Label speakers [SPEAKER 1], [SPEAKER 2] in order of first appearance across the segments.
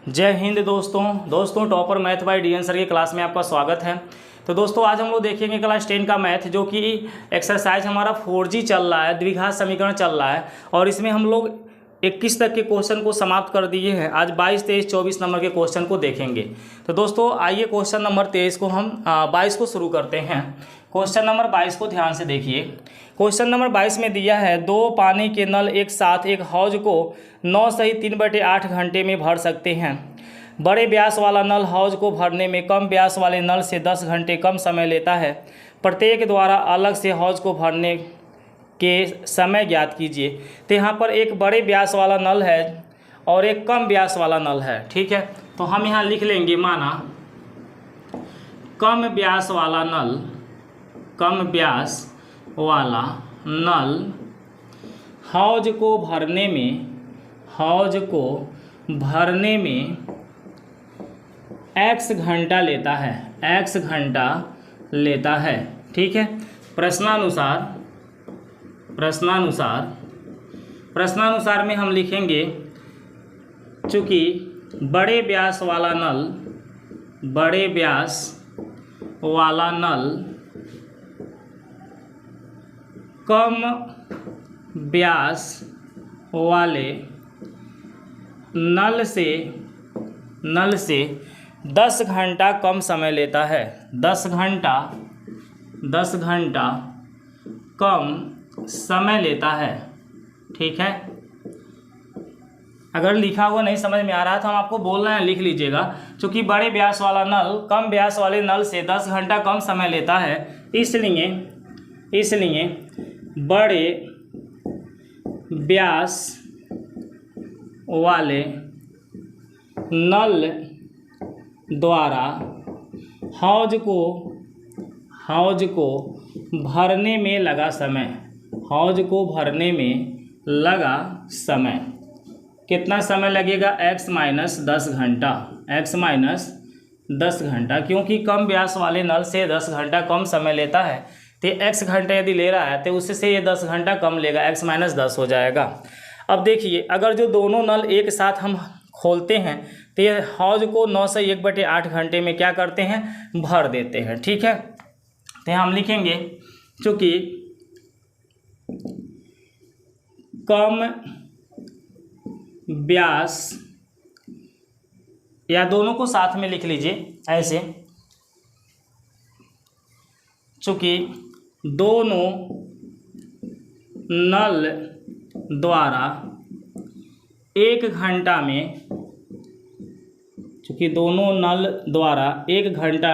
[SPEAKER 1] जय हिंद दोस्तों topper math by DN sir की क्लास में आपका स्वागत है। तो दोस्तों आज हम लोग देखेंगे क्लास 10 का मैथ, जो कि एक्सरसाइज हमारा 4G चल रहा है, द्विघात समीकरण चल रहा है और इसमें हम लोग 21 तक के क्वेश्चन को समाप्त कर दिए हैं। आज 22, 23, 24 नंबर के क्वेश्चन को देखेंगे। तो दोस्तों आइए क्वेश्चन नंबर 23 को हम 22 को शुरू करते हैं। क्वेश्चन नंबर 22 को ध्यान से देखिए। क्वेश्चन नंबर 22 में दिया है, दो पानी के नल एक साथ एक हौज को 9 सही 3/8 घंटे में भर सकते हैं। बड़े व्यास वाला नल हौज को भरने में कम व्यास वाले नल से 10 घंटे कम समय लेता है। प्रत्येक द्वारा अलग से हौज को भरने के समय ज्ञात कीजिए। तो यहाँ पर एक बड़े व्यास वाला नल है और एक कम व्यास वाला नल है, ठीक है। तो हम यहाँ लिख लेंगे, माना कम व्यास वाला नल, कम व्यास वाला नल हौज को भरने में x घंटा लेता है, x घंटा लेता है, ठीक है। प्रश्नानुसार में हम लिखेंगे, चूँकि बड़े व्यास वाला नल कम व्यास वाले नल से 10 घंटा कम समय लेता है, 10 घंटा कम समय लेता है, ठीक है। अगर लिखा हुआ नहीं समझ में आ रहा तो हम आपको बोल रहे हैं, लिख लीजिएगा। चूँकि बड़े व्यास वाला नल कम व्यास वाले नल से 10 घंटा कम समय लेता है, इसलिए बड़े व्यास वाले नल द्वारा हौज को भरने में लगा समय, कितना समय लगेगा? x माइनस 10 घंटा, क्योंकि कम व्यास वाले नल से 10 घंटा कम समय लेता है। तो x घंटा यदि ले रहा है तो उससे ये 10 घंटा कम लेगा, x माइनस 10 हो जाएगा। अब देखिए, अगर जो दोनों नल एक साथ हम खोलते हैं तो ये हौज को 9 से 1/8 घंटे में क्या करते हैं? भर देते हैं, ठीक है। तो हम लिखेंगे, चूँकि कम व्यास, या दोनों को साथ में लिख लीजिए ऐसे, चूँकि दोनों नल द्वारा 1 घंटा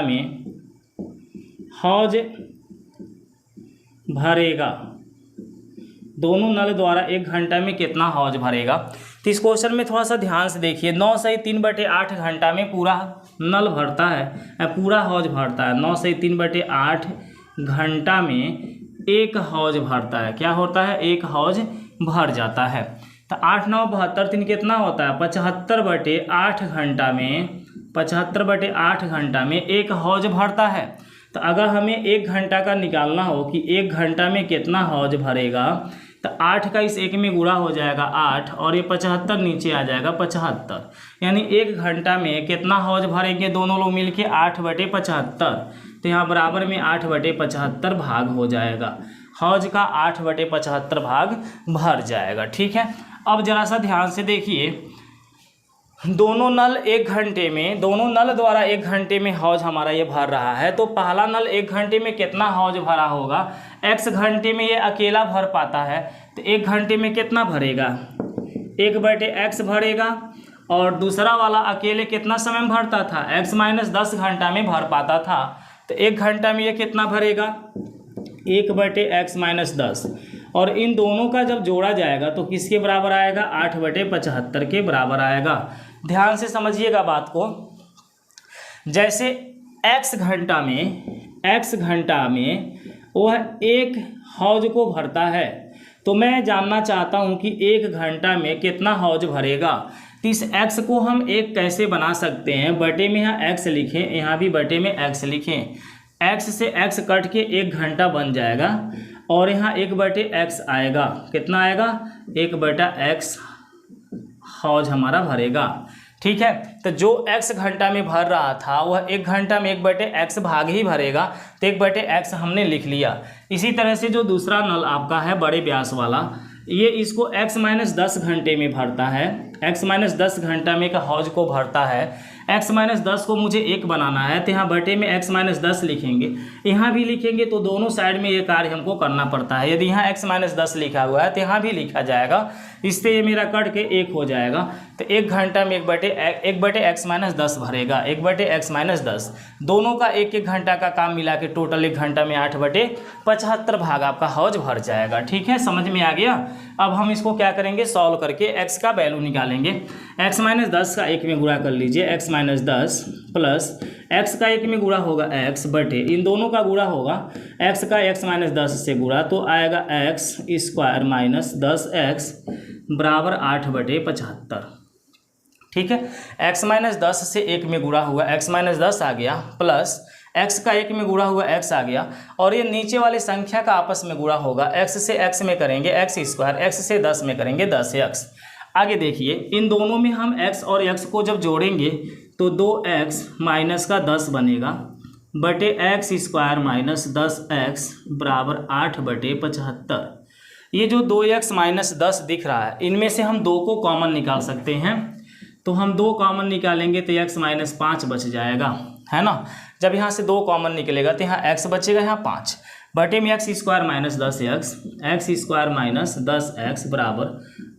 [SPEAKER 1] में हौज भरेगा, दोनों नल द्वारा 1 घंटा में कितना हौज भरेगा? तो इस क्वेश्चन में थोड़ा सा ध्यान से देखिए। 9 से 3/8 घंटा में पूरा नल भरता है, पूरा हौज भरता है। 9 से 3/8 घंटा में एक हौज भरता है। क्या होता है? एक हौज भर जाता है। तो 8 9 72 3 कितना होता है? 75/8 घंटा में, 75/8 घंटा में एक हौज भरता है। तो अगर हमें 1 घंटा का निकालना हो कि 1 घंटा में कितना हौज भरेगा, तो 8 का इस 1 में गुणा हो जाएगा 8 और ये 75 नीचे आ जाएगा 75, यानी 1 घंटा में कितना हौज भरेंगे दोनों लोग मिलके? 8/75। तो यहाँ बराबर में 8/75 भाग हो जाएगा, हौज का 8/75 भाग भर जाएगा, ठीक है। अब जरा सा ध्यान से देखिए, दोनों नल द्वारा 1 घंटे में हौज हमारा ये भर रहा है। तो पहला नल 1 घंटे में कितना हौज भरा होगा? x घंटे में ये अकेला भर पाता है, तो 1 घंटे में कितना भरेगा? 1/x भरेगा। और दूसरा वाला अकेले कितना समय भरता था? x माइनस 10 घंटा में भर पाता था। तो 1 घंटा में ये कितना भरेगा? 1/x minus 10। और इन दोनों का जब जोड़ा जाएगा तो किसके बराबर आएगा? 8/75 के बराबर आएगा। ध्यान से समझिएगा बात को। जैसे x घंटा में वह 1 हौज को भरता है, तो मैं जानना चाहता हूं कि 1 घंटा में कितना हौज भरेगा। तो इस x को हम 1 कैसे बना सकते हैं? बटे में यहाँ x लिखें, यहाँ भी बटे में x लिखें। x से x कट के 1 घंटा बन जाएगा और यहाँ 1/x आएगा। कितना आएगा? 1/x हौज हमारा भरेगा। ठीक है। तो जो x घंटा में भर रहा था वह 1 घंटा में 1/x भाग ही भरेगा, तो 1/x हमने लिख लिया। इसी तरह से जो दूसरा नल आपका है बड़े व्यास वाला, ये इसको x-10 घंटे में भरता है, x-10 घंटा में का हौज को भरता है। x-10 को मुझे 1 बनाना है, तो यहाँ बटे में x-10 लिखेंगे, यहाँ भी लिखेंगे, तो दोनों साइड में ये कार्य हमको करना पड़ता है। यदि यहाँ x-10 लिखा हुआ है तो यहाँ भी लिखा जाएगा, इससे ये मेरा कट के 1 हो जाएगा। तो 1 घंटा में 1/x-10 भरेगा, 1/x-10, दोनों का 1-1 घंटा का काम मिला के टोटल 1 घंटा में 8/75 भाग आपका हौज भर जाएगा। ठीक है, समझ में आ गया। अब हम इसको क्या करेंगे, सॉल्व करके x का वैल्यू निकालेंगे। x-10 का 1 में गुणा कर लीजिए, x-10 प्लस x का 1 में गुणा होगा x बटे, इन दोनों का गुणा होगा x का x-10 से गुणा, तो आएगा x² - 10x बराबर 8/75। ठीक है, x-10 से 1 में गुणा हुआ x-10 आ गया, प्लस x का 1 में गुणा हुआ x आ गया, और ये नीचे वाले संख्या का आपस में गुणा होगा, x से x में करेंगे x², x से 10 में करेंगे 10x। आगे देखिए, इन दोनों में हम x और x को जब जोड़ेंगे तो 2x माइनस का 10 बनेगा बटे x² - 10x बराबर 8/75। ये जो 2x - 10 दिख रहा है, इनमें से हम 2 को कॉमन निकाल सकते हैं, तो हम 2 कॉमन निकालेंगे तो x - 5 बच जाएगा, है ना। जब यहाँ से 2 कॉमन निकलेगा तो यहाँ x बचेगा, यहाँ 5 बटे में x² - 10x, x² - 10x बराबर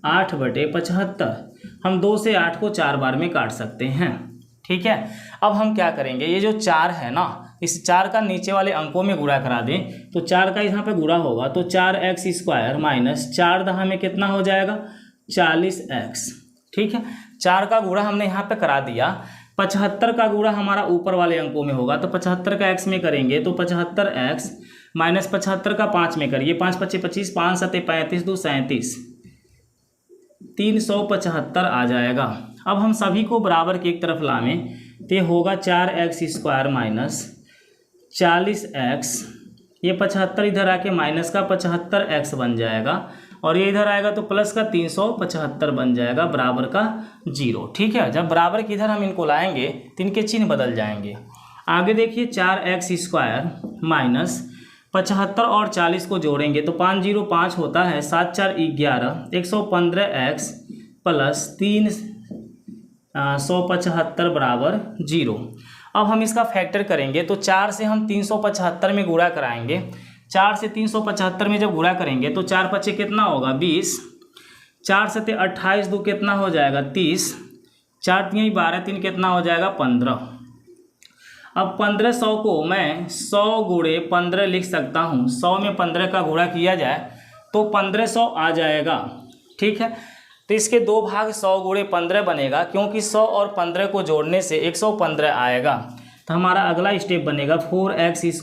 [SPEAKER 1] 8/75। हम 2 से 8 को 4 बार में काट सकते हैं। ठीक है, अब हम क्या करेंगे, ये जो 4 है ना, इस 4 का नीचे वाले अंकों में गुणा करा दें, तो 4 का यहाँ पे गुणा होगा, तो 4x² - 4 दहा में कितना हो जाएगा, 40x। ठीक है, 4 का गुणा हमने यहाँ पे करा दिया। 75 का गुणा हमारा ऊपर वाले अंकों में होगा, तो 75 का x में करेंगे तो 75x - 75 का 5 में करिए, 5 × 5 = 25, 5 × 7 = 35, 2 = 37, 375 आ जाएगा। अब हम सभी को बराबर की एक तरफ लावें तो होगा 4x² - 40x, ये 75 इधर आके माइनस का 75x बन जाएगा, और ये इधर आएगा तो प्लस का 375 बन जाएगा बराबर का 0। ठीक है, जब बराबर की इधर हम इनको लाएंगे तो इनके चिन्ह बदल जाएंगे। आगे देखिए, 4x² माइनस 75 और 40 को जोड़ेंगे तो 5 0 5 होता है, 7 4 11, 115x प्लस 375 बराबर 0। अब हम इसका फैक्टर करेंगे तो 4 से हम 375 में गुणा कराएंगे, 4 से 375 में जब गुणा करेंगे तो 4 × 5 कितना होगा, 20, 4 × 7 = 28, 2 कितना हो जाएगा, 30, 4 × 3 = 12, 3 कितना हो जाएगा, 15। अब 1500 को मैं 100 × 15 लिख सकता हूँ, 100 में 15 का गुणा किया जाए तो 1500 आ जाएगा। ठीक है, तो इसके 2 भाग 100 × 15 बनेगा, क्योंकि 100 और 15 को जोड़ने से 115 आएगा। तो हमारा अगला स्टेप बनेगा 4x² -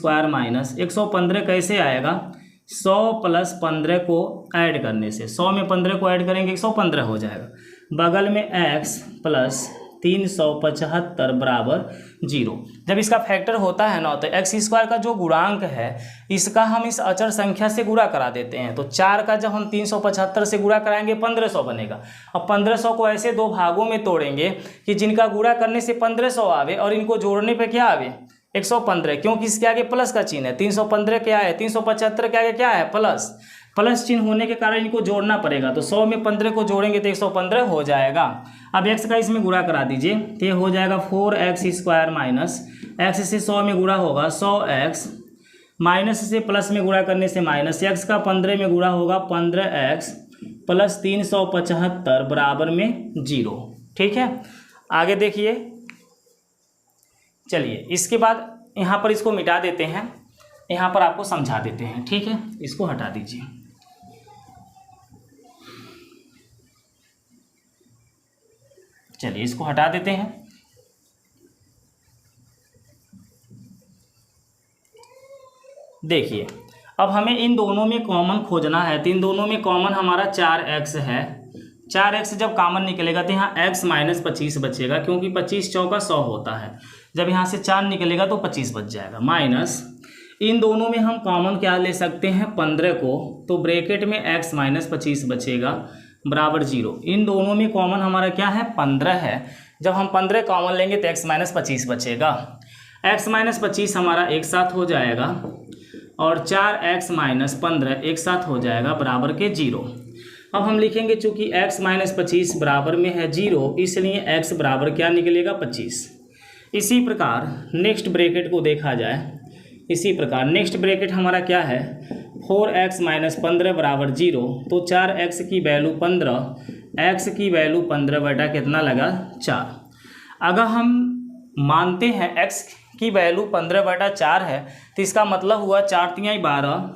[SPEAKER 1] 115 कैसे आएगा, 100 + 15 को ऐड करने से, 100 में 15 को ऐड करेंगे 115 हो जाएगा, बगल में x प्लस 375 बराबर 0। जब इसका फैक्टर होता है ना, तो x² का जो गुणांक है इसका हम इस अचर संख्या से गुणा करा देते हैं, तो 4 का जब हम 375 से गुणा कराएंगे 1500 बनेगा। अब 1500 को ऐसे 2 भागों में तोड़ेंगे कि जिनका गुणा करने से 1500 आवे और इनको जोड़ने पे क्या आवे, 115, क्योंकि इसके आगे प्लस का चिन्ह है। 315 क्या है, 375 के आगे क्या है, प्लस चिन्ह होने के कारण इनको जोड़ना पड़ेगा, तो 100 में 15 को जोड़ेंगे तो 115 हो जाएगा। अब x का इसमें गुणा करा दीजिए, तो ये हो जाएगा 4x² माइनस x से 100 में गुणा होगा 100x, माइनस से प्लस में गुणा करने से माइनस, x का 15 में गुणा होगा 15x प्लस 375 बराबर में 0। ठीक है, आगे देखिए, चलिए इसके बाद यहाँ पर इसको मिटा देते हैं, यहाँ पर आपको समझा देते हैं। ठीक है, इसको हटा दीजिए। चलिए इसको हटा देते हैं। देखिए, अब हमें इन दोनों में कॉमन खोजना है, तो इन दोनों में कॉमन हमारा 4x है। 4x जब कॉमन निकलेगा तो यहाँ x - 25 बचेगा, क्योंकि 25 चौका 100 होता है। जब यहाँ से 4 निकलेगा तो 25 बच जाएगा, माइनस इन दोनों में हम कॉमन क्या ले सकते हैं, 15 को, तो ब्रैकेट में x - 25 बचेगा बराबर 0। इन दोनों में कॉमन हमारा क्या है 15 है। जब हम 15 कॉमन लेंगे तो x माइनस 25 बचेगा। x माइनस 25 हमारा एक साथ हो जाएगा और 4x माइनस 15 एक साथ हो जाएगा बराबर के 0। अब हम लिखेंगे चूँकि x माइनस 25 बराबर में है 0, इसलिए x बराबर क्या निकलेगा 25। इसी प्रकार नेक्स्ट ब्रैकेट को देखा जाए, इसी प्रकार नेक्स्ट ब्रैकेट हमारा क्या है 4x माइनस 15 बराबर 0। तो 4x की वैल्यू 15, x की वैल्यू 15 बटा कितना लगा 4। अगर हम मानते हैं x की वैल्यू 15 बटा 4 है तो इसका मतलब हुआ 4 तियाई 12,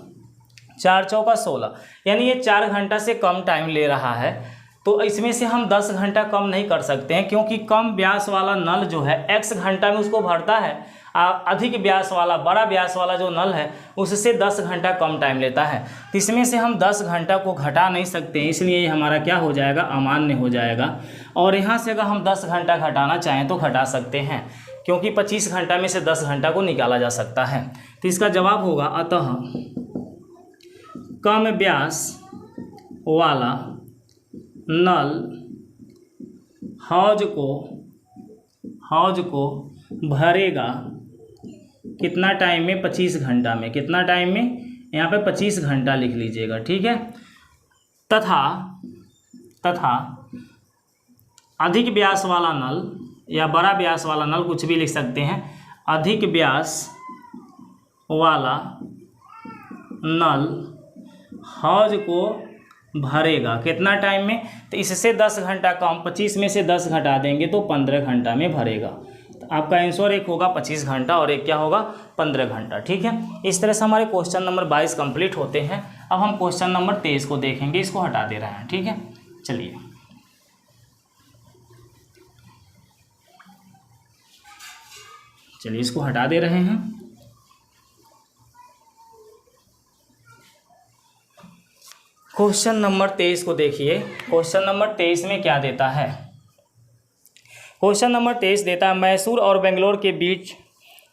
[SPEAKER 1] 4 चौका 16, यानी ये 4 घंटा से कम टाइम ले रहा है। तो इसमें से हम 10 घंटा कम नहीं कर सकते हैं, क्योंकि कम व्यास वाला नल जो है x घंटा में उसको भरता है, अधिक व्यास वाला बड़ा व्यास वाला जो नल है उससे 10 घंटा कम टाइम लेता है। तो इसमें से हम 10 घंटा को घटा नहीं सकते हैं, इसलिए ये हमारा क्या हो जाएगा अमान्य हो जाएगा। और यहाँ से अगर हम 10 घंटा घटाना चाहें तो घटा सकते हैं, क्योंकि 25 घंटा में से 10 घंटा को निकाला जा सकता है। तो इसका जवाब होगा अतः कम व्यास वाला नल हौज को भरेगा कितना टाइम में 25 घंटा में। कितना टाइम में, यहाँ पे 25 घंटा लिख लीजिएगा, ठीक है। तथा अधिक व्यास वाला नल या बड़ा व्यास वाला नल, कुछ भी लिख सकते हैं, अधिक व्यास वाला नल हौज को भरेगा कितना टाइम में, तो इससे 10 घंटा कम, 25 में से 10 घटा देंगे तो 15 घंटा में भरेगा। तो आपका आंसर एक होगा 25 घंटा और एक क्या होगा 15 घंटा, ठीक है। इस तरह से हमारे क्वेश्चन नंबर 22 कंप्लीट होते हैं। अब हम क्वेश्चन नंबर 23 को देखेंगे, इसको हटा दे रहे हैं, ठीक है। चलिए इसको हटा दे रहे हैं। क्वेश्चन नंबर 23 को देखिए। क्वेश्चन नंबर 23 में क्या देता है। क्वेश्चन नंबर 23 देता है मैसूर और बेंगलोर के बीच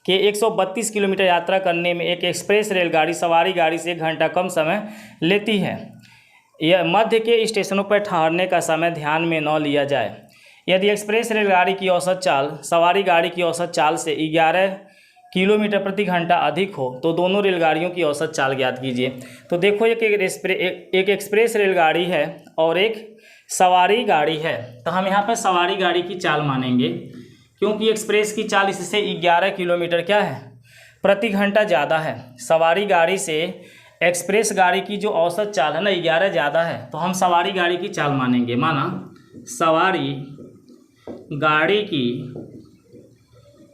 [SPEAKER 1] के 132 किलोमीटर यात्रा करने में एक एक्सप्रेस रेलगाड़ी सवारी गाड़ी से 1 घंटा कम समय लेती है। यह मध्य के स्टेशनों पर ठहरने का समय ध्यान में न लिया जाए। यदि एक्सप्रेस रेलगाड़ी की औसत चाल सवारी गाड़ी की औसत चाल से 11 किलोमीटर प्रति घंटा अधिक हो तो दोनों रेलगाड़ियों की औसत चाल ज्ञात कीजिए। तो देखो एक एक्सप्रेस रेलगाड़ी है और एक सवारी गाड़ी है, तो हम यहाँ पर सवारी गाड़ी की चाल मानेंगे, क्योंकि एक्सप्रेस की चाल इससे 11 किलोमीटर क्या है प्रति घंटा ज़्यादा है। सवारी गाड़ी से एक्सप्रेस गाड़ी की जो औसत चाल है ना 11 ज़्यादा है, तो हम सवारी गाड़ी की चाल मानेंगे। माना सवारी गाड़ी की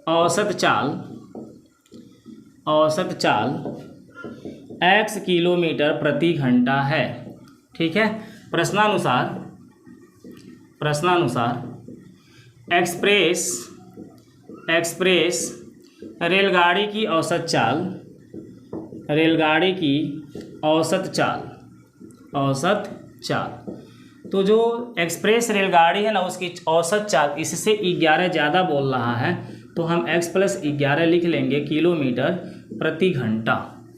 [SPEAKER 1] औसत चाल x किलोमीटर प्रति घंटा है, ठीक है। प्रश्नानुसार एक्सप्रेस रेलगाड़ी की औसत चाल तो जो एक्सप्रेस रेलगाड़ी है ना उसकी औसत चाल इससे 11 ज़्यादा बोल रहा है, तो हम x + 11 लिख लेंगे किलोमीटर प्रति घंटा,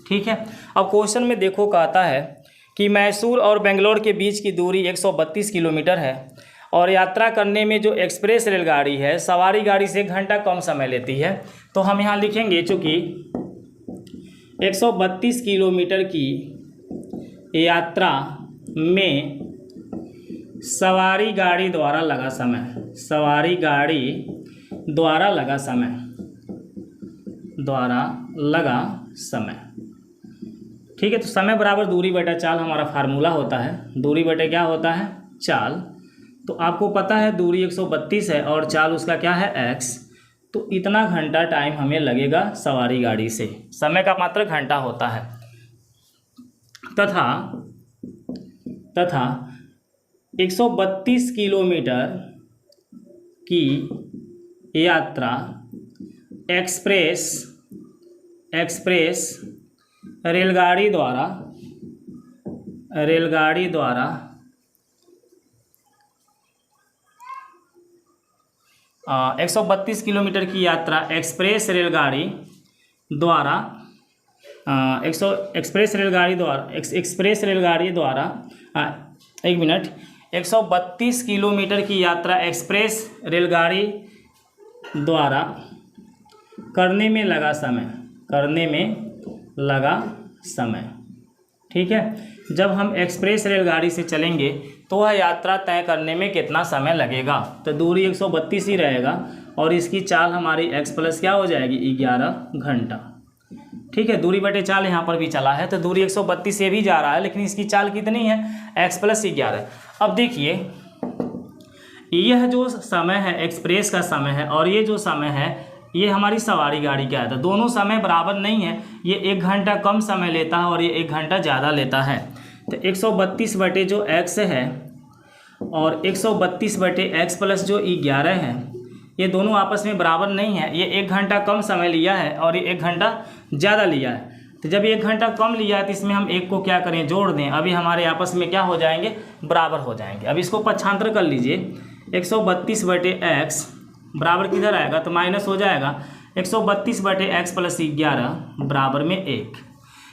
[SPEAKER 1] ठीक है। अब क्वेश्चन में देखो कहता है कि मैसूर और बेंगलोर के बीच की दूरी 132 किलोमीटर है और यात्रा करने में जो एक्सप्रेस रेलगाड़ी है सवारी गाड़ी से 1 घंटा कम समय लेती है। तो हम यहाँ लिखेंगे चूँकि 132 किलोमीटर की यात्रा में सवारी गाड़ी द्वारा लगा समय, ठीक है। तो समय बराबर दूरी बटा चाल हमारा फार्मूला होता है। दूरी बटे क्या होता है चाल। तो आपको पता है दूरी 132 है और चाल उसका क्या है x, तो इतना घंटा टाइम हमें लगेगा सवारी गाड़ी से। समय का मात्र घंटा होता है। तथा 132 किलोमीटर की यात्रा एक्सप्रेस रेलगाड़ी द्वारा 132 किलोमीटर की यात्रा एक्सप्रेस रेलगाड़ी द्वारा 132 किलोमीटर की यात्रा एक्सप्रेस रेलगाड़ी द्वारा करने में लगा समय। ठीक है, जब हम एक्सप्रेस रेलगाड़ी से चलेंगे तो वह यात्रा तय करने में कितना समय लगेगा। तो दूरी 132 ही रहेगा और इसकी चाल हमारी x प्लस क्या हो जाएगी 11 घंटा। ठीक है, दूरी बटे चाल यहाँ पर भी चला है तो दूरी 132 से भी जा रहा है, लेकिन इसकी चाल कितनी है x प्लस 11। अब देखिए यह जो समय है एक्सप्रेस का समय है और ये जो समय है ये हमारी सवारी गाड़ी का है। तो दोनों समय बराबर नहीं है, ये 1 घंटा कम समय लेता है और ये 1 घंटा ज़्यादा लेता है। तो 132 बटे जो x है और 132 बटे x प्लस जो 11 है ये दोनों आपस में बराबर नहीं है। ये 1 घंटा कम समय लिया है और ये 1 घंटा ज़्यादा लिया है। तो जब 1 घंटा कम लिया है तो इसमें हम एक को क्या करें जोड़ दें, अभी हमारे आपस में क्या हो जाएंगे बराबर हो जाएंगे। अब इसको पक्षांतर कर लीजिए, 132 बटे x बराबर किधर आएगा तो माइनस हो जाएगा 132 बटे x प्लस 11 बराबर में 1।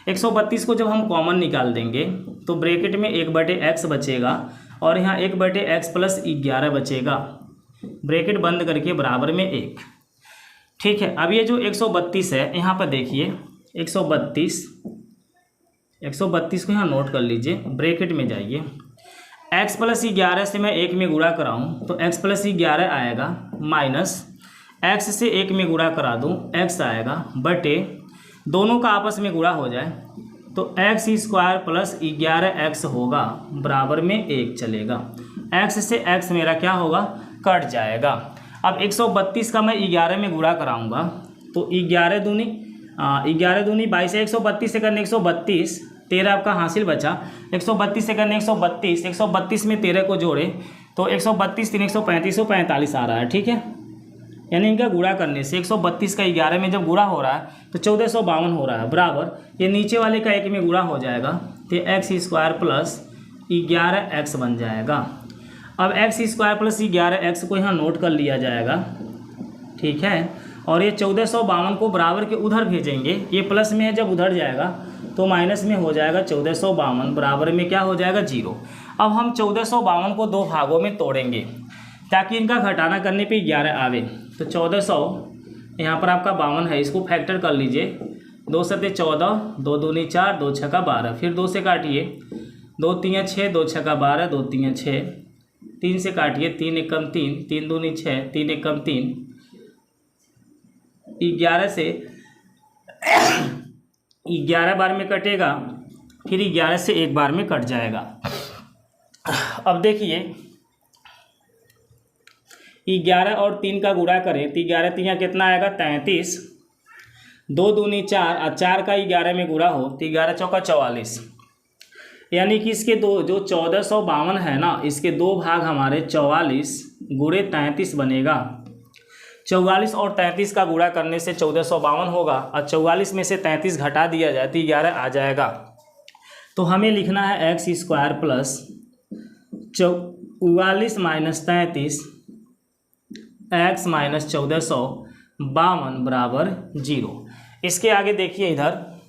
[SPEAKER 1] 132 को जब हम कॉमन निकाल देंगे तो ब्रैकेट में 1 बटे x बचेगा और यहाँ 1 बटे x प्लस 11 बचेगा, ब्रैकेट बंद करके बराबर में 1। ठीक है, अब ये जो 132 है यहाँ पर देखिए 132 को यहाँ नोट कर लीजिए, ब्रैकेट में जाइए, x प्लस 11 से मैं 1 में गुणा कराऊँ तो x प्लस 11 आएगा माइनस x से 1 में गुणा करा दूँ x आएगा बटे दोनों का आपस में गुणा हो जाए तो x स्क्वायर प्लस 11x होगा बराबर में 1 चलेगा। x से x मेरा क्या होगा कट जाएगा। अब 132 का मैं 11 में गुणा कराऊंगा तो 11 दूनी 22 है, 132 से करने 132, 13 आपका हासिल बचा, 132 से करने 132 में 13 को जोड़े तो 132 3 135 145 आ रहा है। ठीक है, यानी इनका गुणा करने से 132 का 11 में जब गुणा हो रहा है तो 1452 हो रहा है बराबर ये नीचे वाले का 1 में गुणा हो जाएगा तो x स्क्वायर प्लस 11x बन जाएगा। अब x स्क्वायर प्लस 11x को यहाँ नोट कर लिया जाएगा। ठीक है, और ये 1452 को बराबर के उधर भेजेंगे, ये प्लस में है जब उधर जाएगा तो माइनस में हो जाएगा 1452 बराबर में क्या हो जाएगा 0। अब हम 1452 को 2 भागों में तोड़ेंगे ताकि इनका घटाना करने पे 11 आवे। तो 1400 यहाँ पर आपका 52 है, इसको फैक्टर कर लीजिए, 2 सते 14, 2 दूनी 4, 2 छक्का 12, फिर 2 से काटिए, 2 तीन 6, 2 छक्का 12, 2 तीन 6, 3 से काटिए, 3 एकम 3, 3 दूनी 6, 3 एकम 3, 11 से 11 बार में कटेगा, फिर 11 से 1 बार में कट जाएगा। अब देखिए 11 और 3 का गुणा करें तो 11 3 कितना आएगा 33, 2 दूनी 4 और 4 का 11 में गुणा हो तो 11 चौका 44, यानी कि इसके दो जो 1452 है ना इसके 2 भाग हमारे 44 गुणे 33 बनेगा। 44 और 33 का गुणा करने से 1452 होगा और 44 में से 33 घटा दिया जाए तो 11 आ जाएगा। तो हमें लिखना है x square plus 44 minus 33 x minus 1452 बराबर 0। इसके आगे देखिए इधर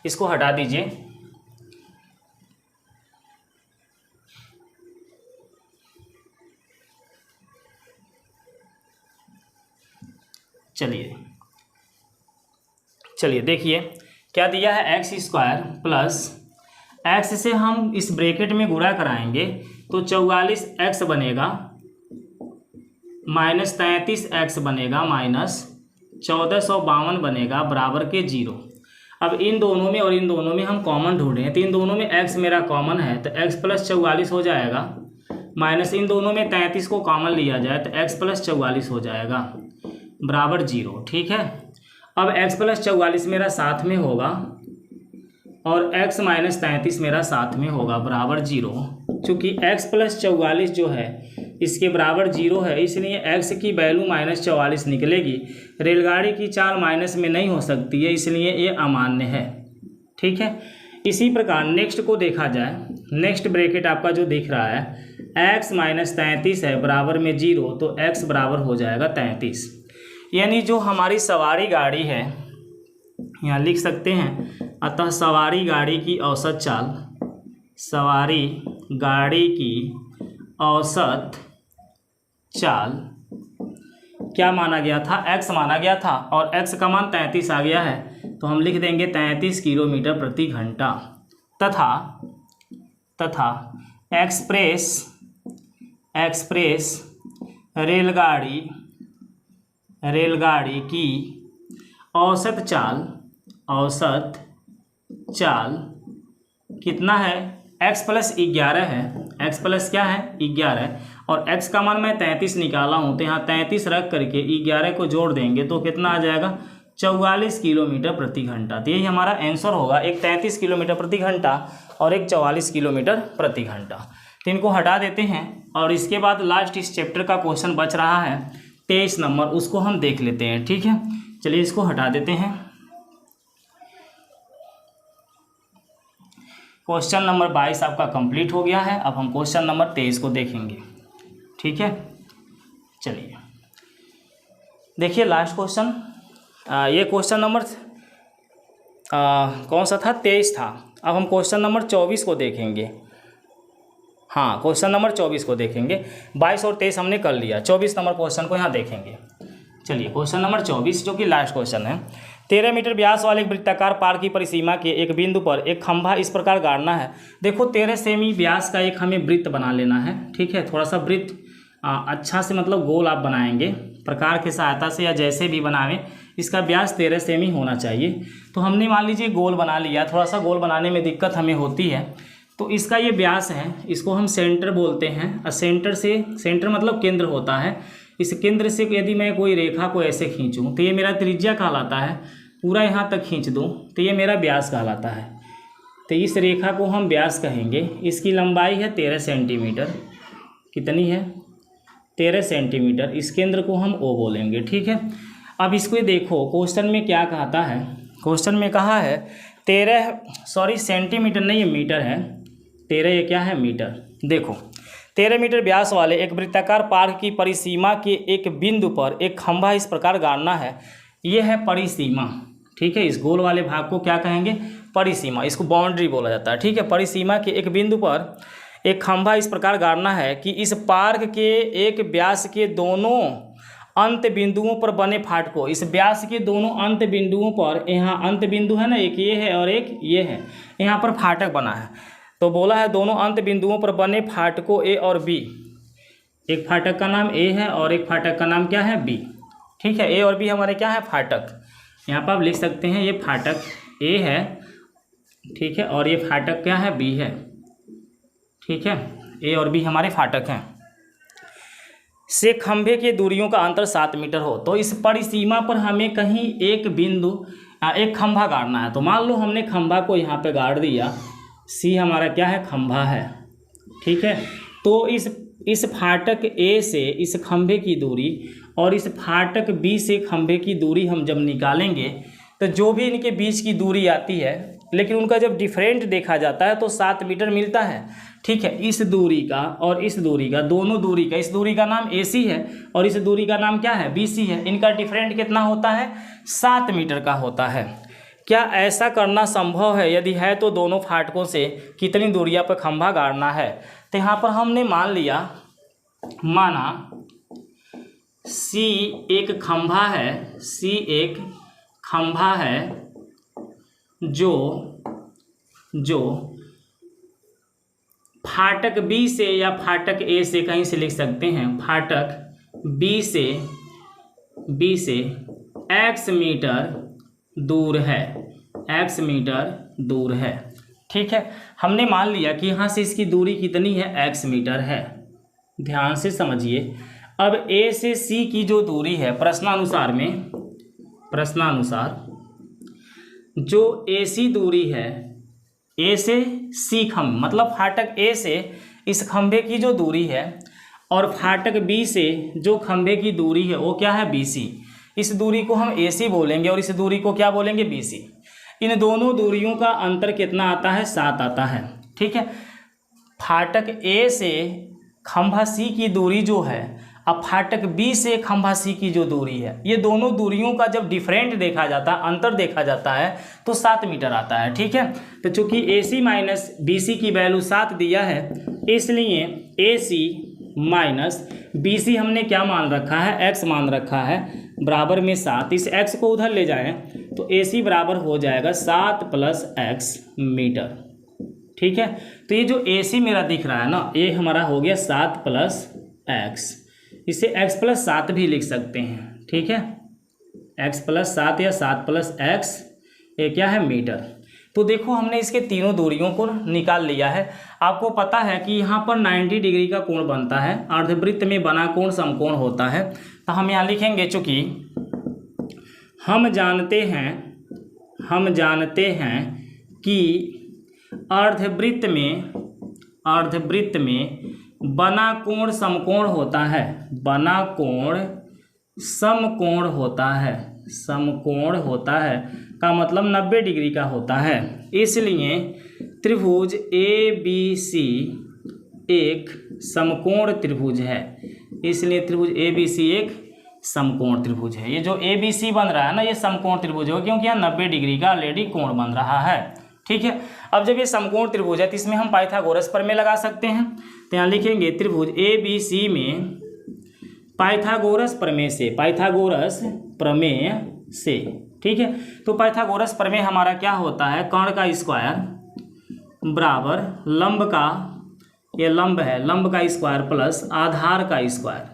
[SPEAKER 1] इसको हटा दीजिए, चलिए देखिए क्या दिया है x स्क्वायर प्लस x से हम इस ब्रैकेट में गुणा कराएंगे तो 44x बनेगा माइनस 33x बनेगा माइनस 1452 बनेगा बराबर के 0। अब इन दोनों में और इन दोनों में हम कॉमन ढूंढें तो इन दोनों में x मेरा कॉमन है तो x प्लस 44 हो जाएगा माइनस इन दोनों में 33 को कॉमन लिया जाए तो x प्लस 44 हो जाएगा बराबर 0। ठीक है, अब x प्लस 44 मेरा साथ में होगा और x माइनस 33 मेरा साथ में होगा बराबर 0। चूँकि x प्लस 44 जो है इसके बराबर 0 है इसलिए x की वैल्यू माइनस 44 निकलेगी। रेलगाड़ी की चाल माइनस में नहीं हो सकती है इसलिए ये अमान्य है। ठीक है, इसी प्रकार नेक्स्ट को देखा जाए, नेक्स्ट ब्रैकेट आपका जो दिख रहा है x माइनस 33 है बराबर में 0 तो x बराबर हो जाएगा 33। यानी जो हमारी सवारी गाड़ी है यहाँ लिख सकते हैं, अतः सवारी गाड़ी की औसत चाल, सवारी गाड़ी की औसत चाल क्या माना गया था, x माना गया था, और x का मान 33 आ गया है, तो हम लिख देंगे 33 किलोमीटर प्रति घंटा। तथा एक्सप्रेस रेलगाड़ी की औसत चाल कितना है, x प्लस 11 है, x प्लस क्या है 11, और x का मान मैं 33 निकाला हूँ, तो यहाँ 33 रख करके 11 को जोड़ देंगे तो कितना आ जाएगा 44 किलोमीटर प्रति घंटा। तो यही हमारा आंसर होगा, एक 33 किलोमीटर प्रति घंटा और एक 44 किलोमीटर प्रति घंटा। तो इनको हटा देते हैं, और इसके बाद लास्ट इस चैप्टर का क्वेश्चन बच रहा है 23 नंबर, उसको हम देख लेते हैं। ठीक है, चलिए इसको हटा देते हैं। क्वेश्चन नंबर 22 आपका कंप्लीट हो गया है। अब हम क्वेश्चन नंबर 23 को देखेंगे। ठीक है, चलिए देखिए लास्ट क्वेश्चन, ये क्वेश्चन नंबर कौन सा था, 23 था। अब हम क्वेश्चन नंबर 24 को देखेंगे। हाँ, क्वेश्चन नंबर 24 को देखेंगे। 22 और 23 हमने कर लिया, 24 नंबर क्वेश्चन को यहाँ देखेंगे। चलिए क्वेश्चन नंबर 24 जो कि लास्ट क्वेश्चन है। 13 मीटर व्यास वाले एक वृत्ताकार पार्क की परिसीमा के एक बिंदु पर एक खंभा इस प्रकार गाड़ना है। देखो 13 सेमी व्यास का एक हमें वृत्त बना लेना है। ठीक है, थोड़ा सा वृत्त अच्छा से मतलब गोल आप बनाएंगे प्रकार की सहायता से, या जैसे भी बनावें, इसका व्यास 13 सेमी होना चाहिए। तो हमने मान लीजिए गोल बना लिया, थोड़ा सा गोल बनाने में दिक्कत हमें होती है, तो इसका ये व्यास है, इसको हम सेंटर बोलते हैं। सेंटर मतलब केंद्र होता है। इस केंद्र से यदि मैं कोई रेखा को ऐसे खींचूं तो ये मेरा त्रिज्या कहलाता है, पूरा यहाँ तक खींच दूं तो ये मेरा व्यास कहलाता है। तो इस रेखा को हम व्यास कहेंगे। इसकी लंबाई है 13 सेंटीमीटर, कितनी है 13 सेंटीमीटर। इस केंद्र को हम O बोलेंगे। ठीक है, अब इसको देखो क्वेश्चन में क्या कहता है, क्वेश्चन में कहा है 13 सेंटीमीटर नहीं, ये मीटर है। 13 ये क्या है मीटर। देखो 13 मीटर व्यास वाले एक वृत्ताकार पार्क की परिसीमा के एक बिंदु पर एक खंभा इस प्रकार गाड़ना है। ये है परिसीमा। ठीक है, इस गोल वाले भाग को क्या कहेंगे, परिसीमा, इसको बाउंड्री बोला जाता है। ठीक है, परिसीमा के एक बिंदु पर एक खंभा इस प्रकार गाड़ना है कि इस पार्क के एक व्यास के दोनों अंत बिंदुओं पर बने फाटकों, इस व्यास के दोनों अंत बिंदुओं पर, यहाँ अंत बिंदु है ना, एक ये है और एक ये है, यहाँ पर फाटक बना है। तो बोला है दोनों अंत बिंदुओं पर बने फाटकों A और B, एक फाटक का नाम A है और एक फाटक का नाम क्या है B। ठीक है, A और B हमारे क्या है फाटक, यहाँ पर आप लिख सकते हैं ये फाटक A है। ठीक है, और ये फाटक क्या है B है। ठीक है, A और B हमारे फाटक हैं। से खंभे के दूरियों का अंतर 7 मीटर हो, तो इस परिसीमा पर हमें कहीं एक बिंदु एक खंभा गाड़ना है। तो मान लो हमने खंभा को यहाँ पे गाड़ दिया, C हमारा क्या है खंभा है। ठीक है, तो इस फाटक A से इस खंभे की दूरी और इस फाटक B से खंभे की दूरी हम जब निकालेंगे तो जो भी इनके बीच की दूरी आती है, लेकिन उनका जब डिफरेंट देखा जाता है तो 7 मीटर मिलता है। ठीक है, इस दूरी का और इस दूरी का, दोनों दूरी का, इस दूरी का नाम AC है और इस दूरी का नाम क्या है BC है। इनका डिफरेंट कितना होता है 7 मीटर का होता है। क्या ऐसा करना संभव है, यदि है तो दोनों फाटकों से कितनी दूरियां पर खंभा गाड़ना है। तो यहाँ पर हमने मान लिया, माना C एक खंभा है, C एक खंभा है जो फाटक B से या फाटक A से, कहीं से लिख सकते हैं, फाटक B से x मीटर दूर है, x मीटर दूर है। ठीक है, हमने मान लिया कि यहाँ से इसकी दूरी कितनी है x मीटर है। ध्यान से समझिए, अब A से C की जो दूरी है प्रश्नानुसार जो AC दूरी है, A से C खंभ मतलब फाटक A से इस खंभे की जो दूरी है और फाटक B से जो खंभे की दूरी है वो क्या है BC। इस दूरी को हम AC बोलेंगे और इस दूरी को क्या बोलेंगे BC। इन दोनों दूरियों का अंतर कितना आता है 7 आता है। ठीक है, फाटक A से खंभा C की दूरी जो है, अब फाटक B से खंभा C की जो दूरी है, ये दोनों दूरियों का जब डिफरेंट देखा जाता है, अंतर देखा जाता है तो 7 मीटर आता है। ठीक है, तो चूंकि AC माइनस BC की वैल्यू 7 दिया है इसलिए ए सी माइनस बी सी हमने क्या मान रखा है, x मान रखा है बराबर में 7। इस x को उधर ले जाएं तो ए सी बराबर हो जाएगा 7 + x मीटर। ठीक है, तो ये जो ए सी मेरा दिख रहा है ना, ये हमारा हो गया 7 + x। इसे x + 7 भी लिख सकते हैं। ठीक है, x + 7 या 7 + x, ये क्या है, मीटर। तो देखो हमने इसके तीनों दूरियों को निकाल लिया है। आपको पता है कि यहाँ पर 90 डिग्री का कोण बनता है, अर्धवृत्त में बना कोण समकोण होता है। तो हम यहाँ लिखेंगे, चूँकि हम जानते हैं कि अर्धवृत्त में बना कोण समकोण होता है, बना कोण समकोण होता है का मतलब 90 डिग्री का होता है। इसलिए त्रिभुज ए बी सी एक समकोण त्रिभुज है। इसलिए त्रिभुज ए बी सी एक समकोण त्रिभुज है। ये जो ए बी सी बन रहा है ना, ये समकोण त्रिभुज है, क्योंकि यहाँ 90 डिग्री का ऑलरेडी कोण बन रहा है। ठीक है, अब जब ये समकोण त्रिभुज है तो इसमें हम पाइथागोरस प्रमेय लगा सकते हैं। तो यहाँ लिखेंगे त्रिभुज ए बी सी में पाइथागोरस प्रमेय से। ठीक है, तो पाइथागोरस प्रमेय हमारा क्या होता है, कर्ण का स्क्वायर बराबर लंब का, ये लंब है, लंब का स्क्वायर प्लस आधार का स्क्वायर।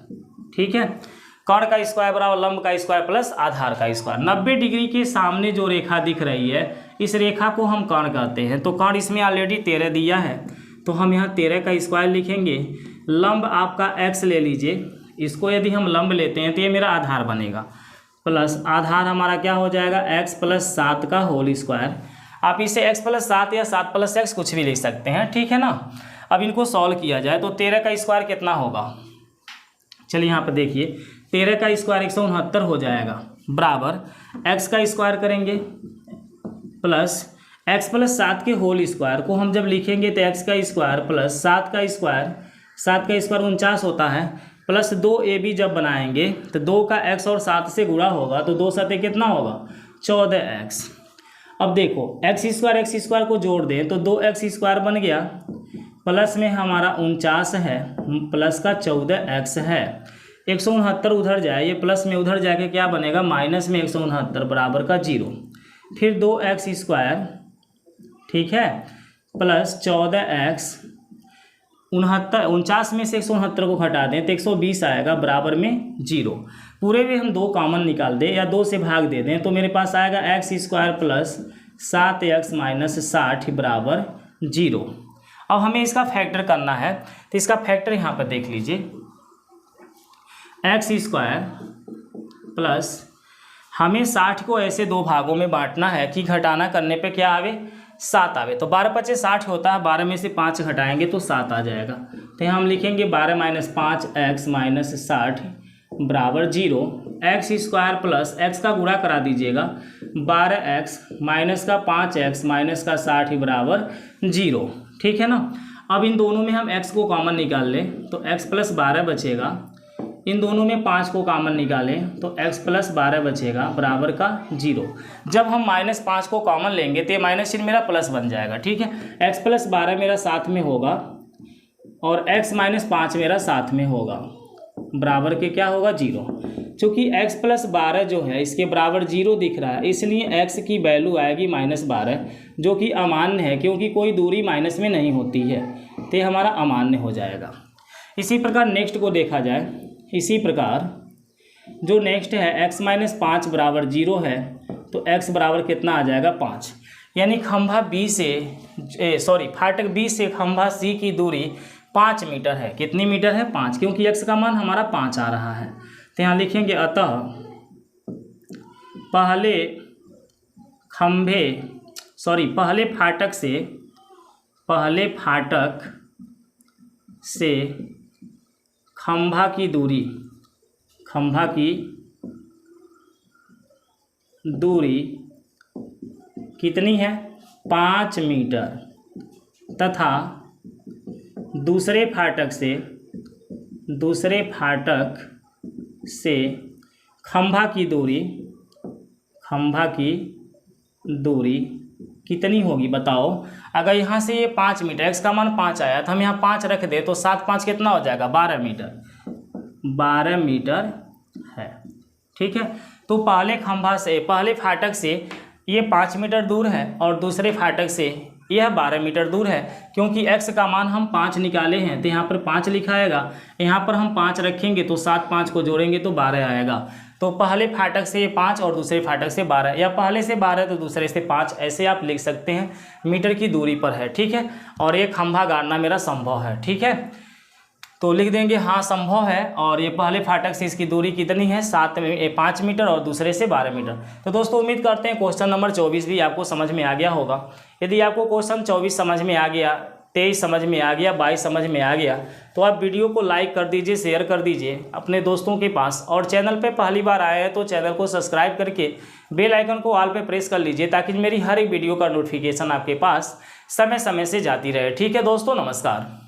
[SPEAKER 1] ठीक है, कर्ण का स्क्वायर बराबर लंब का स्क्वायर प्लस आधार का स्क्वायर। 90 डिग्री के सामने जो रेखा दिख रही है, इस रेखा को हम कर्ण कहते हैं। तो कर्ण इसमें ऑलरेडी 13 दिया है, तो हम यहाँ 13 का स्क्वायर लिखेंगे। लंब आपका x ले लीजिए, इसको यदि हम लंब लेते हैं तो ये मेरा आधार बनेगा, प्लस आधार हमारा क्या हो जाएगा, x + 7 का होल स्क्वायर। आप इसे x + 7 या 7 + x कुछ भी लिख सकते हैं। ठीक है ना। अब इनको सॉल्व किया जाए तो 13 का स्क्वायर कितना होगा, चलिए यहाँ पर देखिए, 13 का स्क्वायर 169 हो जाएगा, बराबर x का स्क्वायर करेंगे प्लस x + 7 के होल स्क्वायर को हम जब लिखेंगे तो x का स्क्वायर प्लस 7 का स्क्वायर 49 होता है, प्लस 2ab जब बनाएंगे तो 2 का x और 7 से गुणा होगा, तो 2 7 कितना होगा, 14x। अब देखो x स्क्वायर को जोड़ दें तो 2x² बन गया, प्लस में हमारा 49 है, प्लस का 14x है। 169 उधर जाए, ये प्लस में उधर जाके क्या बनेगा, माइनस में 169 बराबर का 0। फिर 2x², ठीक है, प्लस 14x। 49 में से 169 को घटा दें तो 120 आएगा, बराबर में 0। पूरे में हम 2 कॉमन निकाल दें या 2 से भाग दे दें तो मेरे पास आएगा x² प्लस 7x माइनस 60 बराबर 0। अब हमें इसका फैक्टर करना है, तो इसका फैक्टर यहाँ पर देख लीजिए, x² प्लस, हमें 60 को ऐसे 2 भागों में बांटना है कि घटाना करने पे क्या आवे, 7 आवे। तो 12 × 5 = 60 होता है, 12 में से 5 घटाएंगे तो 7 आ जाएगा। तो यहाँ हम लिखेंगे 12 - 5x माइनस 60 बराबर 0। x² प्लस x का गुणा करा दीजिएगा, 12x माइनस का 5x माइनस का 60 बराबर 0। ठीक है ना। अब इन दोनों में हम x को कॉमन निकाल लें तो x + 12 बचेगा, इन दोनों में 5 को कॉमन निकालें तो x + 12 बचेगा, बराबर का 0। जब हम -5 को कॉमन लेंगे तो ये माइनस चिन्ह मेरा प्लस बन जाएगा। ठीक है, x + 12 मेरा साथ में होगा और x - 5 मेरा साथ में होगा, बराबर के क्या होगा, 0। चूँकि x + 12 जो है इसके बराबर 0 दिख रहा है, इसलिए x की वैल्यू आएगी -12, जो कि अमान्य है, क्योंकि कोई दूरी माइनस में नहीं होती है, तो ये हमारा अमान्य हो जाएगा। इसी प्रकार नेक्स्ट को देखा जाए, इसी प्रकार जो नेक्स्ट है x - 5 बराबर 0 है, तो x बराबर कितना आ जाएगा, 5। यानी खंभा B से फाटक B से खंभा C की दूरी 5 मीटर है। कितनी मीटर है, 5, क्योंकि x का मान हमारा 5 आ रहा है। तो यहाँ लिखेंगे अतः पहले फाटक से खंभा की दूरी कितनी है, 5 मीटर, तथा दूसरे फाटक से खंभा की दूरी कितनी होगी बताओ। अगर यहाँ से ये 5 मीटर, एक्स का मान 5 आया तो हम यहाँ 5 रख दे तो 7 5 कितना हो जाएगा 12 मीटर, 12 मीटर है। ठीक है, तो पहले खंभा से, पहले फाटक से ये 5 मीटर दूर है और दूसरे फाटक से यह 12 मीटर दूर है। क्योंकि x का मान हम 5 निकाले हैं तो यहाँ पर 5 लिखा आएगा, यहाँ पर हम 5 रखेंगे तो 7 5 को जोड़ेंगे तो 12 आएगा। तो पहले फाटक से 5 और दूसरे फाटक से 12, या पहले से 12 तो दूसरे से 5, ऐसे आप लिख सकते हैं, मीटर की दूरी पर है। ठीक है, और ये खंभा गाड़ना मेरा संभव है। ठीक है, तो लिख देंगे हाँ संभव है। और ये पहले फाटक से इसकी दूरी कितनी है 5 मीटर और दूसरे से 12 मीटर। तो दोस्तों उम्मीद करते हैं क्वेश्चन नंबर 24 भी आपको समझ में आ गया होगा। यदि आपको क्वेश्चन 24 समझ में आ गया, 23 समझ में आ गया, 22 समझ में आ गया तो आप वीडियो को लाइक कर दीजिए, शेयर कर दीजिए अपने दोस्तों के पास, और चैनल पे पहली बार आए हैं तो चैनल को सब्सक्राइब करके बेल आइकन को ऑल पे प्रेस कर लीजिए ताकि मेरी हर एक वीडियो का नोटिफिकेशन आपके पास समय समय से जाती रहे। ठीक है दोस्तों, नमस्कार।